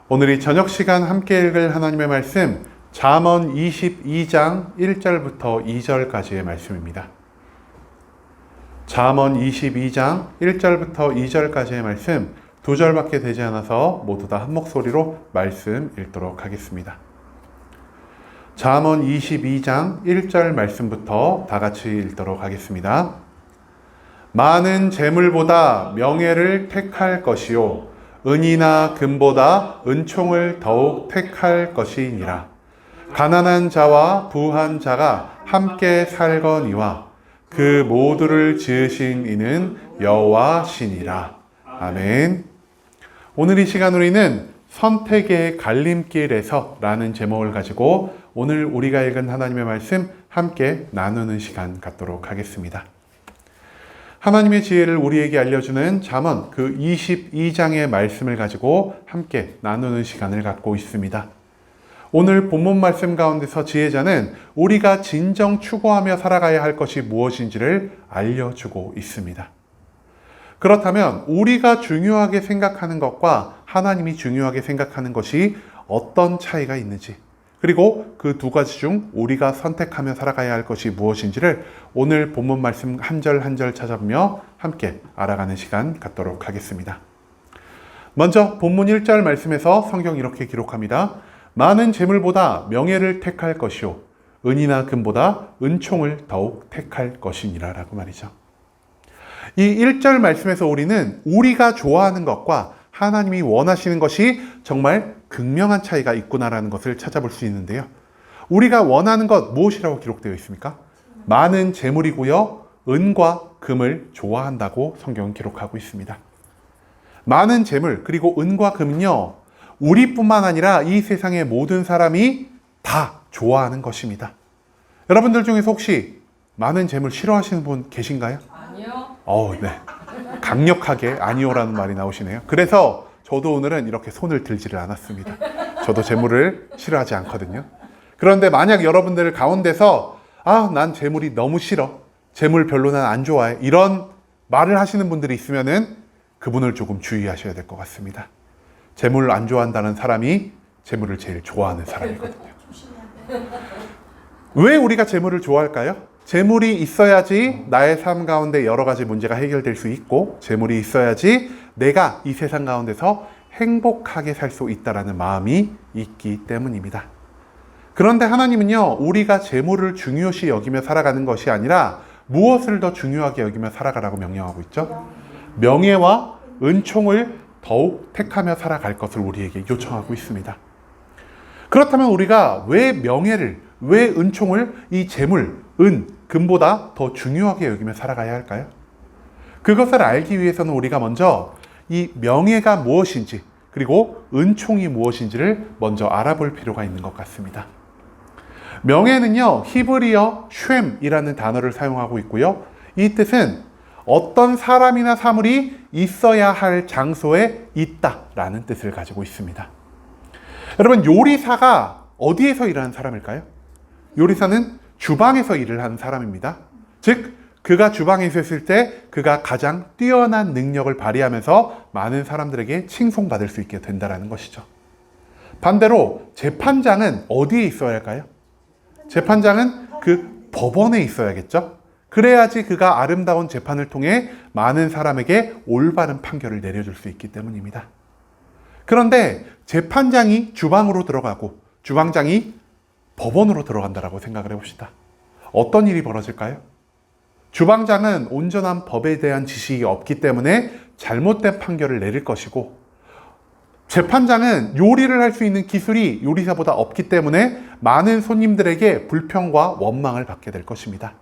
오늘 이 저녁 시간 함께 읽을 하나님의 말씀 잠언 22장 1절부터 2절까지의 말씀입니다. 잠언 22장 1절부터 2절까지의 말씀 두 절밖에 되지 않아서 모두 다 한 목소리로 말씀 읽도록 하겠습니다. 잠언 22장 1절 말씀부터 다 같이 읽도록 하겠습니다. 많은 재물보다 명예를 택할 것이요 은이나 금보다 은총을 더욱 택할 것이니라. 가난한 자와 부한 자가 함께 살거니와 그 모두를 지으신 이는 여호와시니라. 아멘. 오늘 이 시간 우리는 선택의 갈림길에서 라는 제목을 가지고 오늘 우리가 읽은 하나님의 말씀 함께 나누는 시간 갖도록 하겠습니다. 하나님의 지혜를 우리에게 알려주는 잠언 그 22장의 말씀을 가지고 함께 나누는 시간을 갖고 있습니다. 오늘 본문 말씀 가운데서 지혜자는 우리가 진정 추구하며 살아가야 할 것이 무엇인지를 알려주고 있습니다. 그렇다면 우리가 중요하게 생각하는 것과 하나님이 중요하게 생각하는 것이 어떤 차이가 있는지, 그리고 그 두 가지 중 우리가 선택하며 살아가야 할 것이 무엇인지를 오늘 본문 말씀 한 절 한 절 찾아보며 함께 알아가는 시간 갖도록 하겠습니다. 먼저 본문 1절 말씀에서 성경 이렇게 기록합니다. 많은 재물보다 명예를 택할 것이요 은이나 금보다 은총을 더욱 택할 것이니라 라고 말이죠. 이 1절 말씀에서 우리가 좋아하는 것과 하나님이 원하시는 것이 정말 극명한 차이가 있구나라는 것을 찾아볼 수 있는데요. 우리가 원하는 것 무엇이라고 기록되어 있습니까? 많은 재물이고요. 은과 금을 좋아한다고 성경은 기록하고 있습니다. 많은 재물 그리고 은과 금은요. 우리뿐만 아니라 이 세상의 모든 사람이 다 좋아하는 것입니다. 여러분들 중에서 혹시 많은 재물 싫어하시는 분 계신가요? 아니요. 네. 강력하게 아니오라는 말이 나오시네요. 그래서 저도 오늘은 이렇게 손을 들지를 않았습니다. 저도 재물을 싫어하지 않거든요. 그런데 만약 여러분들 가운데서 난 재물이 너무 싫어, 재물 별로 난 안 좋아해, 이런 말을 하시는 분들이 있으면은 그분을 조금 주의하셔야 될 것 같습니다. 재물을 안 좋아한다는 사람이 재물을 제일 좋아하는 사람이거든요. 왜 우리가 재물을 좋아할까요? 재물이 있어야지 나의 삶 가운데 여러 가지 문제가 해결될 수 있고, 재물이 있어야지 내가 이 세상 가운데서 행복하게 살 수 있다라는 마음이 있기 때문입니다. 그런데 하나님은요, 우리가 재물을 중요시 여기며 살아가는 것이 아니라 무엇을 더 중요하게 여기며 살아가라고 명령하고 있죠? 명예와 은총을 더욱 택하며 살아갈 것을 우리에게 요청하고 있습니다. 그렇다면 우리가 왜 명예를, 왜 은총을 이 재물, 은, 금보다 더 중요하게 여기며 살아가야 할까요? 그것을 알기 위해서는 우리가 먼저 이 명예가 무엇인지, 그리고 은총이 무엇인지를 먼저 알아볼 필요가 있는 것 같습니다. 명예는요, 히브리어 쉔이라는 단어를 사용하고 있고요. 이 뜻은 어떤 사람이나 사물이 있어야 할 장소에 있다라는 뜻을 가지고 있습니다. 여러분, 요리사가 어디에서 일하는 사람일까요? 요리사는 주방에서 일을 하는 사람입니다. 즉, 그가 주방에 있을 때 그가 가장 뛰어난 능력을 발휘하면서 많은 사람들에게 칭송받을 수 있게 된다는 것이죠. 반대로 재판장은 어디에 있어야 할까요? 재판장은 그 법원에 있어야겠죠. 그래야지 그가 아름다운 재판을 통해 많은 사람에게 올바른 판결을 내려줄 수 있기 때문입니다. 그런데 재판장이 주방으로 들어가고 주방장이 법원으로 들어간다라고 생각을 해봅시다. 어떤 일이 벌어질까요? 주방장은 온전한 법에 대한 지식이 없기 때문에 잘못된 판결을 내릴 것이고, 재판장은 요리를 할 수 있는 기술이 요리사보다 없기 때문에 많은 손님들에게 불평과 원망을 받게 될 것입니다.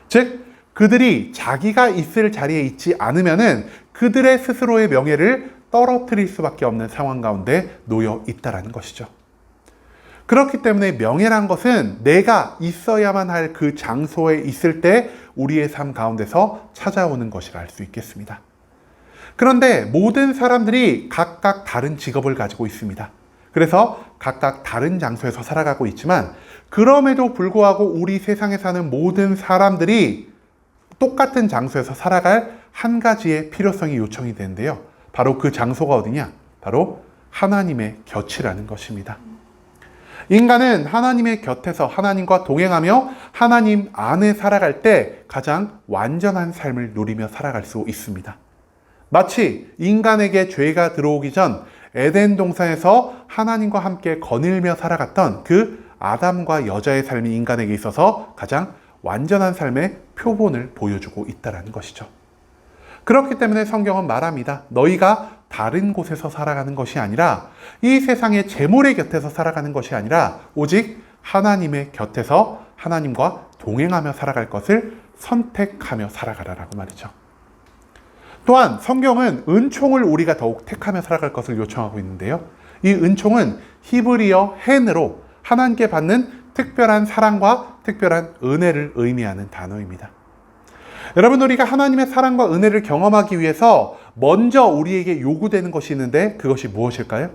즉, 그들이 자기가 있을 자리에 있지 않으면은 그들의 스스로의 명예를 떨어뜨릴 수밖에 없는 상황 가운데 놓여 있다라는 것이죠. 그렇기 때문에 명예란 것은 내가 있어야만 할 그 장소에 있을 때 우리의 삶 가운데서 찾아오는 것이라 할 수 있겠습니다. 그런데 모든 사람들이 각각 다른 직업을 가지고 있습니다. 그래서 각각 다른 장소에서 살아가고 있지만, 그럼에도 불구하고 우리 세상에 사는 모든 사람들이 똑같은 장소에서 살아갈 한 가지의 필요성이 요청이 되는데요. 바로 그 장소가 어디냐? 바로 하나님의 곁이라는 것입니다. 인간은 하나님의 곁에서 하나님과 동행하며 하나님 안에 살아갈 때 가장 완전한 삶을 누리며 살아갈 수 있습니다. 마치 인간에게 죄가 들어오기 전 에덴 동산에서 하나님과 함께 거닐며 살아갔던 그 아담과 여자의 삶이 인간에게 있어서 가장 완전한 삶의 표본을 보여주고 있다는 것이죠. 그렇기 때문에 성경은 말합니다. 너희가 다른 곳에서 살아가는 것이 아니라 이 세상의 재물의 곁에서 살아가는 것이 아니라 오직 하나님의 곁에서 하나님과 동행하며 살아갈 것을 선택하며 살아가라라고 말이죠. 또한 성경은 은총을 우리가 더욱 택하며 살아갈 것을 요청하고 있는데요. 이 은총은 히브리어 헨으로 하나님께 받는 특별한 사랑과 특별한 은혜를 의미하는 단어입니다. 여러분, 우리가 하나님의 사랑과 은혜를 경험하기 위해서 먼저 우리에게 요구되는 것이 있는데 그것이 무엇일까요?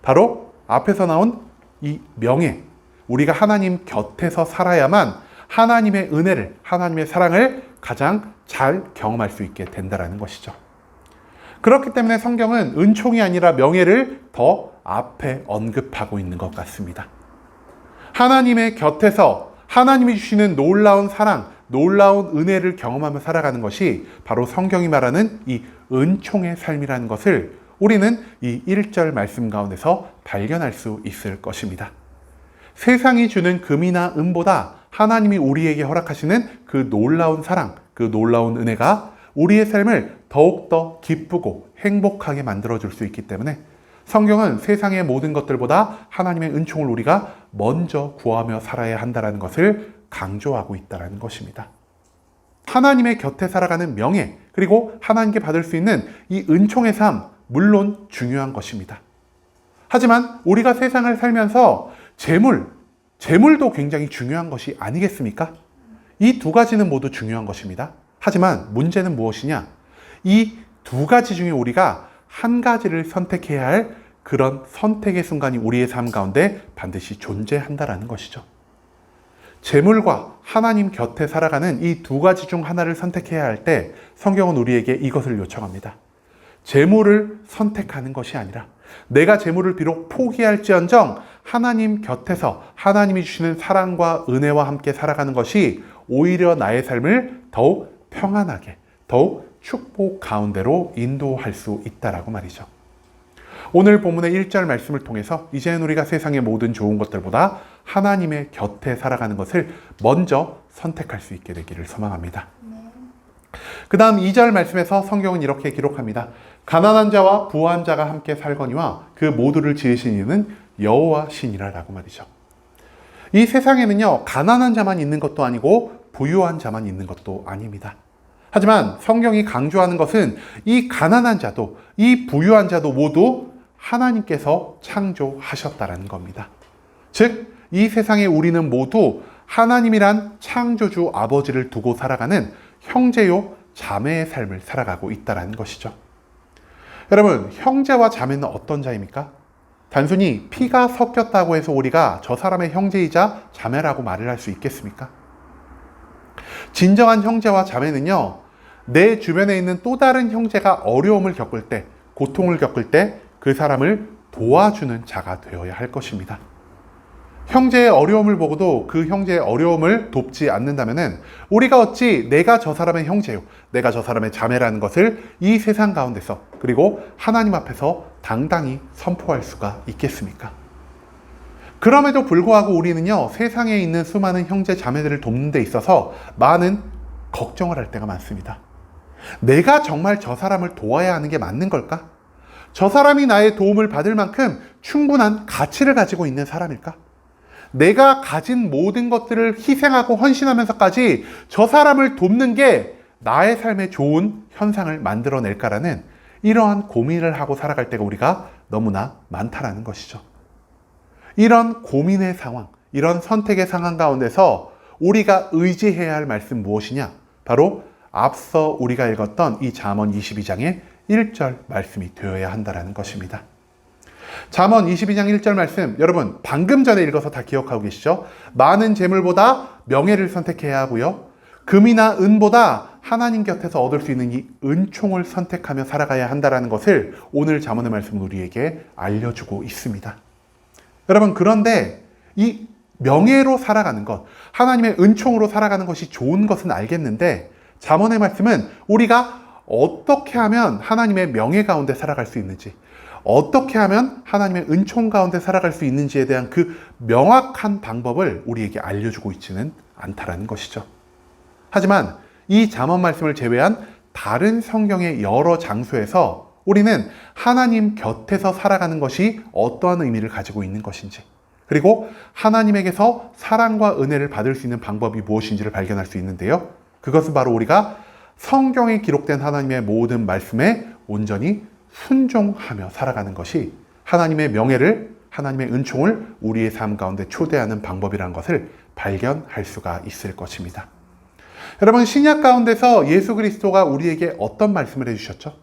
바로 앞에서 나온 이 명예, 우리가 하나님 곁에서 살아야만 하나님의 은혜를, 하나님의 사랑을 가장 잘 경험할 수 있게 된다는 것이죠. 그렇기 때문에 성경은 은총이 아니라 명예를 더 앞에 언급하고 있는 것 같습니다. 하나님의 곁에서 하나님이 주시는 놀라운 사랑, 놀라운 은혜를 경험하며 살아가는 것이 바로 성경이 말하는 이 은총의 삶이라는 것을 우리는 이 1절 말씀 가운데서 발견할 수 있을 것입니다. 세상이 주는 금이나 은보다 하나님이 우리에게 허락하시는 그 놀라운 사랑, 그 놀라운 은혜가 우리의 삶을 더욱더 기쁘고 행복하게 만들어줄 수 있기 때문에 성경은 세상의 모든 것들보다 하나님의 은총을 우리가 먼저 구하며 살아야 한다는 것을 강조하고 있다는 것입니다. 하나님의 곁에 살아가는 명예, 그리고 하나님께 받을 수 있는 이 은총의 삶, 물론 중요한 것입니다. 하지만 우리가 세상을 살면서 재물도 굉장히 중요한 것이 아니겠습니까? 이 두 가지는 모두 중요한 것입니다. 하지만 문제는 무엇이냐? 이 두 가지 중에 우리가 한 가지를 선택해야 할 그런 선택의 순간이 우리의 삶 가운데 반드시 존재한다는 것이죠. 재물과 하나님 곁에 살아가는 이 두 가지 중 하나를 선택해야 할 때 성경은 우리에게 이것을 요청합니다. 재물을 선택하는 것이 아니라 내가 재물을 비록 포기할지언정 하나님 곁에서 하나님이 주시는 사랑과 은혜와 함께 살아가는 것이 오히려 나의 삶을 더욱 평안하게, 더욱 축복 가운데로 인도할 수 있다라고 말이죠. 오늘 본문의 1절 말씀을 통해서 이제는 우리가 세상의 모든 좋은 것들보다 하나님의 곁에 살아가는 것을 먼저 선택할 수 있게 되기를 소망합니다. 그 다음 2절 말씀에서 성경은 이렇게 기록합니다. 가난한 자와 부한 자가 함께 살거니와 그 모두를 지으신 이는 여호와시니라 라고 말이죠. 이 세상에는요, 가난한 자만 있는 것도 아니고 부유한 자만 있는 것도 아닙니다. 하지만 성경이 강조하는 것은 이 가난한 자도 이 부유한 자도 모두 하나님께서 창조하셨다는 겁니다. 즉, 이 세상에 우리는 모두 하나님이란 창조주 아버지를 두고 살아가는 형제요 자매의 삶을 살아가고 있다는 것이죠. 여러분, 형제와 자매는 어떤 자입니까? 단순히 피가 섞였다고 해서 우리가 저 사람의 형제이자 자매라고 말을 할 수 있겠습니까? 진정한 형제와 자매는요, 내 주변에 있는 또 다른 형제가 어려움을 겪을 때, 고통을 겪을 때 그 사람을 도와주는 자가 되어야 할 것입니다. 형제의 어려움을 보고도 그 형제의 어려움을 돕지 않는다면 우리가 어찌 내가 저 사람의 형제요, 내가 저 사람의 자매라는 것을 이 세상 가운데서 그리고 하나님 앞에서 당당히 선포할 수가 있겠습니까? 그럼에도 불구하고 우리는요, 세상에 있는 수많은 형제 자매들을 돕는 데 있어서 많은 걱정을 할 때가 많습니다. 내가 정말 저 사람을 도와야 하는 게 맞는 걸까? 저 사람이 나의 도움을 받을 만큼 충분한 가치를 가지고 있는 사람일까? 내가 가진 모든 것들을 희생하고 헌신하면서까지 저 사람을 돕는 게 나의 삶에 좋은 현상을 만들어낼까라는 이러한 고민을 하고 살아갈 때가 우리가 너무나 많다라는 것이죠. 이런 고민의 상황, 이런 선택의 상황 가운데서 우리가 의지해야 할 말씀 무엇이냐? 바로 앞서 우리가 읽었던 이 잠언 22장의 1절 말씀이 되어야 한다는 것입니다. 잠언 22장 1절 말씀, 여러분 방금 전에 읽어서 다 기억하고 계시죠? 많은 재물보다 명예를 선택해야 하고요, 금이나 은보다 하나님 곁에서 얻을 수 있는 이 은총을 선택하며 살아가야 한다는 것을 오늘 잠언의 말씀은 우리에게 알려주고 있습니다. 여러분, 그런데 이 명예로 살아가는 것, 하나님의 은총으로 살아가는 것이 좋은 것은 알겠는데 잠언의 말씀은 우리가 어떻게 하면 하나님의 명예 가운데 살아갈 수 있는지, 어떻게 하면 하나님의 은총 가운데 살아갈 수 있는지에 대한 그 명확한 방법을 우리에게 알려주고 있지는 않다라는 것이죠. 하지만 이 잠언 말씀을 제외한 다른 성경의 여러 장소에서 우리는 하나님 곁에서 살아가는 것이 어떠한 의미를 가지고 있는 것인지, 그리고 하나님에게서 사랑과 은혜를 받을 수 있는 방법이 무엇인지를 발견할 수 있는데요. 그것은 바로 우리가 성경에 기록된 하나님의 모든 말씀에 온전히 순종하며 살아가는 것이 하나님의 명예를, 하나님의 은총을 우리의 삶 가운데 초대하는 방법이라는 것을 발견할 수가 있을 것입니다. 여러분, 신약 가운데서 예수 그리스도가 우리에게 어떤 말씀을 해주셨죠?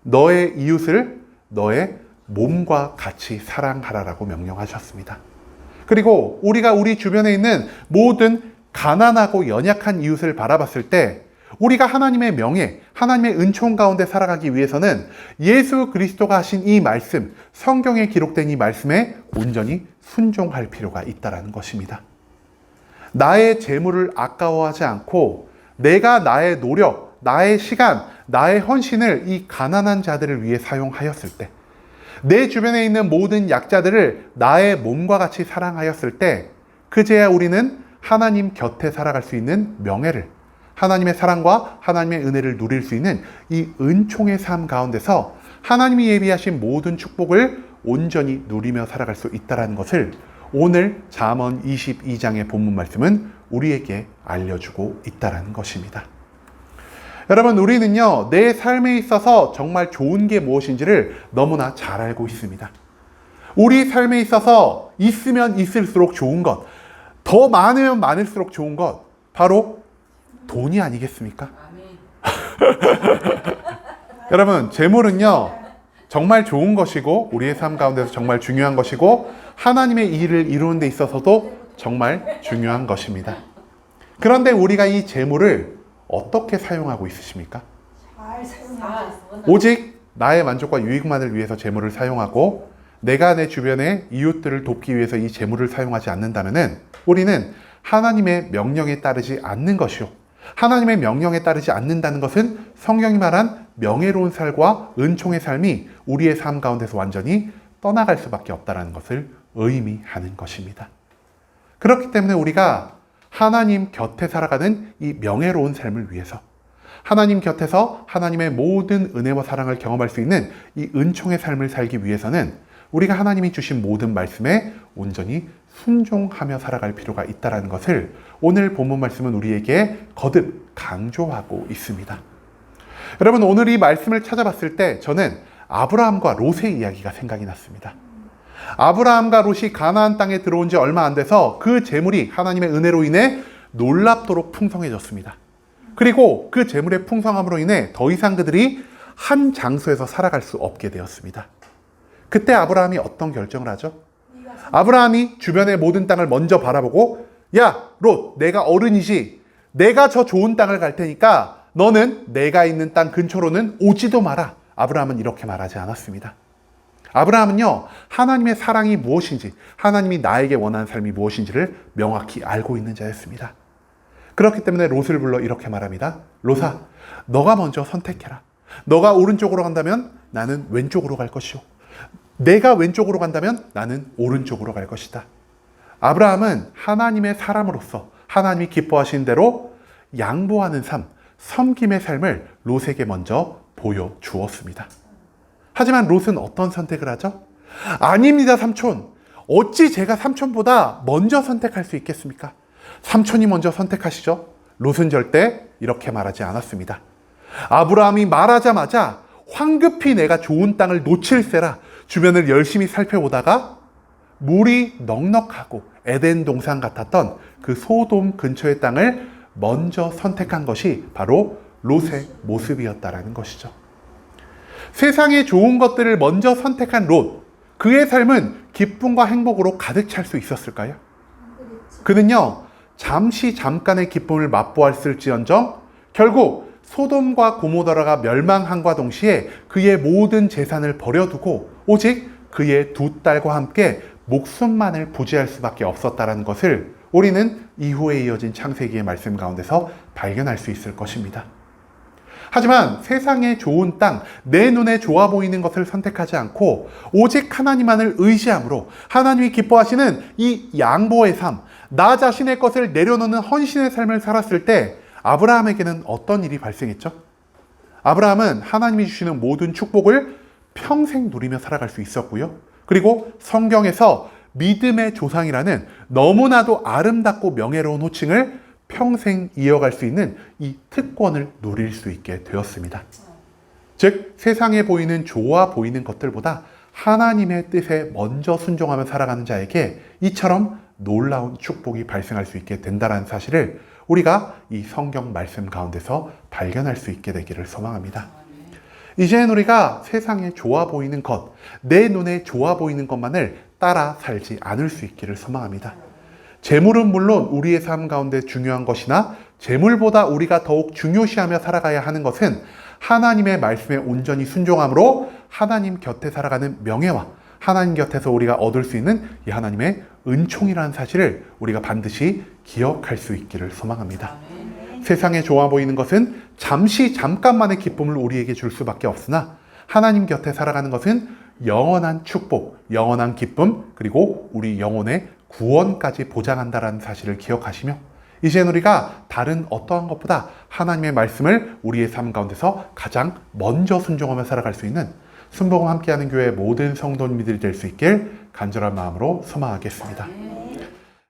너의 이웃을 너의 몸과 같이 사랑하라라고 명령하셨습니다. 그리고 우리가 우리 주변에 있는 모든 가난하고 연약한 이웃을 바라봤을 때 우리가 하나님의 명예, 하나님의 은총 가운데 살아가기 위해서는 예수 그리스도가 하신 이 말씀, 성경에 기록된 이 말씀에 온전히 순종할 필요가 있다는 것입니다. 나의 재물을 아까워하지 않고 내가 나의 노력, 나의 시간, 나의 헌신을 이 가난한 자들을 위해 사용하였을 때, 내 주변에 있는 모든 약자들을 나의 몸과 같이 사랑하였을 때, 그제야 우리는 하나님 곁에 살아갈 수 있는 명예를, 하나님의 사랑과 하나님의 은혜를 누릴 수 있는 이 은총의 삶 가운데서 하나님이 예비하신 모든 축복을 온전히 누리며 살아갈 수 있다는 것을 오늘 잠언 22장의 본문 말씀은 우리에게 알려주고 있다는 것입니다. 여러분, 우리는요, 내 삶에 있어서 정말 좋은 게 무엇인지를 너무나 잘 알고 있습니다. 우리 삶에 있어서 있으면 있을수록 좋은 것, 더 많으면 많을수록 좋은 것, 바로 돈이 아니겠습니까? 여러분, 재물은요, 정말 좋은 것이고 우리의 삶 가운데서 정말 중요한 것이고 하나님의 일을 이루는 데 있어서도 정말 중요한 것입니다. 그런데 우리가 이 재물을 어떻게 사용하고 있으십니까? 잘 사용하죠. 오직 나의 만족과 유익만을 위해서 재물을 사용하고 내가 내 주변의 이웃들을 돕기 위해서 이 재물을 사용하지 않는다면 우리는 하나님의 명령에 따르지 않는 것이요, 하나님의 명령에 따르지 않는다는 것은 성경이 말한 명예로운 삶과 은총의 삶이 우리의 삶 가운데서 완전히 떠나갈 수밖에 없다는 것을 의미하는 것입니다. 그렇기 때문에 우리가 하나님 곁에 살아가는 이 명예로운 삶을 위해서, 하나님 곁에서 하나님의 모든 은혜와 사랑을 경험할 수 있는 이 은총의 삶을 살기 위해서는 우리가 하나님이 주신 모든 말씀에 온전히 순종하며 살아갈 필요가 있다는 것을 오늘 본문 말씀은 우리에게 거듭 강조하고 있습니다. 여러분, 오늘 이 말씀을 찾아봤을 때 저는 아브라함과 롯의 이야기가 생각이 났습니다. 아브라함과 롯이 가나안 땅에 들어온 지 얼마 안 돼서 그 재물이 하나님의 은혜로 인해 놀랍도록 풍성해졌습니다. 그리고 그 재물의 풍성함으로 인해 더 이상 그들이 한 장소에서 살아갈 수 없게 되었습니다. 그때 아브라함이 어떤 결정을 하죠? 아브라함이 주변의 모든 땅을 먼저 바라보고, 야, 롯, 내가 어른이지, 내가 저 좋은 땅을 갈 테니까 너는 내가 있는 땅 근처로는 오지도 마라. 아브라함은 이렇게 말하지 않았습니다. 아브라함은요, 하나님의 사랑이 무엇인지, 하나님이 나에게 원하는 삶이 무엇인지를 명확히 알고 있는 자였습니다. 그렇기 때문에 롯을 불러 이렇게 말합니다. 롯아, 너가 먼저 선택해라. 너가 오른쪽으로 간다면 나는 왼쪽으로 갈 것이요, 내가 왼쪽으로 간다면 나는 오른쪽으로 갈 것이다. 아브라함은 하나님의 사람으로서 하나님이 기뻐하신 대로 양보하는 삶, 섬김의 삶을 롯에게 먼저 보여주었습니다. 하지만 롯은 어떤 선택을 하죠? 아닙니다, 삼촌. 어찌 제가 삼촌보다 먼저 선택할 수 있겠습니까? 삼촌이 먼저 선택하시죠. 롯은 절대 이렇게 말하지 않았습니다. 아브라함이 말하자마자 황급히 내가 좋은 땅을 놓칠세라 주변을 열심히 살펴보다가 물이 넉넉하고 에덴 동산 같았던 그 소돔 근처의 땅을 먼저 선택한 것이 바로 롯의 모습이었다라는 것이죠. 세상의 좋은 것들을 먼저 선택한 롯, 그의 삶은 기쁨과 행복으로 가득 찰 수 있었을까요? 그는요, 잠깐의 기쁨을 맛보았을지언정 결국 소돔과 고모더라가 멸망함과 동시에 그의 모든 재산을 버려두고 오직 그의 두 딸과 함께 목숨만을 부지할 수밖에 없었다는 것을 우리는 이후에 이어진 창세기의 말씀 가운데서 발견할 수 있을 것입니다. 하지만 세상의 좋은 땅, 내 눈에 좋아 보이는 것을 선택하지 않고 오직 하나님만을 의지함으로 하나님이 기뻐하시는 이 양보의 삶, 나 자신의 것을 내려놓는 헌신의 삶을 살았을 때 아브라함에게는 어떤 일이 발생했죠? 아브라함은 하나님이 주시는 모든 축복을 평생 누리며 살아갈 수 있었고요. 그리고 성경에서 믿음의 조상이라는 너무나도 아름답고 명예로운 호칭을 평생 이어갈 수 있는 이 특권을 누릴 수 있게 되었습니다. 즉, 세상에 보이는 좋아 보이는 것들보다 하나님의 뜻에 먼저 순종하며 살아가는 자에게 이처럼 놀라운 축복이 발생할 수 있게 된다는 사실을 우리가 이 성경 말씀 가운데서 발견할 수 있게 되기를 소망합니다. 이제는 우리가 세상에 좋아 보이는 것, 내 눈에 좋아 보이는 것만을 따라 살지 않을 수 있기를 소망합니다. 재물은 물론 우리의 삶 가운데 중요한 것이나 재물보다 우리가 더욱 중요시하며 살아가야 하는 것은 하나님의 말씀에 온전히 순종함으로 하나님 곁에 살아가는 명예와 하나님 곁에서 우리가 얻을 수 있는 이 하나님의 은총이라는 사실을 우리가 반드시 기억할 수 있기를 소망합니다. 세상에 좋아 보이는 것은 잠깐만의 기쁨을 우리에게 줄 수밖에 없으나 하나님 곁에 살아가는 것은 영원한 축복, 영원한 기쁨, 그리고 우리 영혼의 구원까지 보장한다는 사실을 기억하시며 이제는 우리가 다른 어떠한 것보다 하나님의 말씀을 우리의 삶 가운데서 가장 먼저 순종하며 살아갈 수 있는 순복음 함께하는 교회 모든 성도님들이 될 수 있길 간절한 마음으로 소망하겠습니다.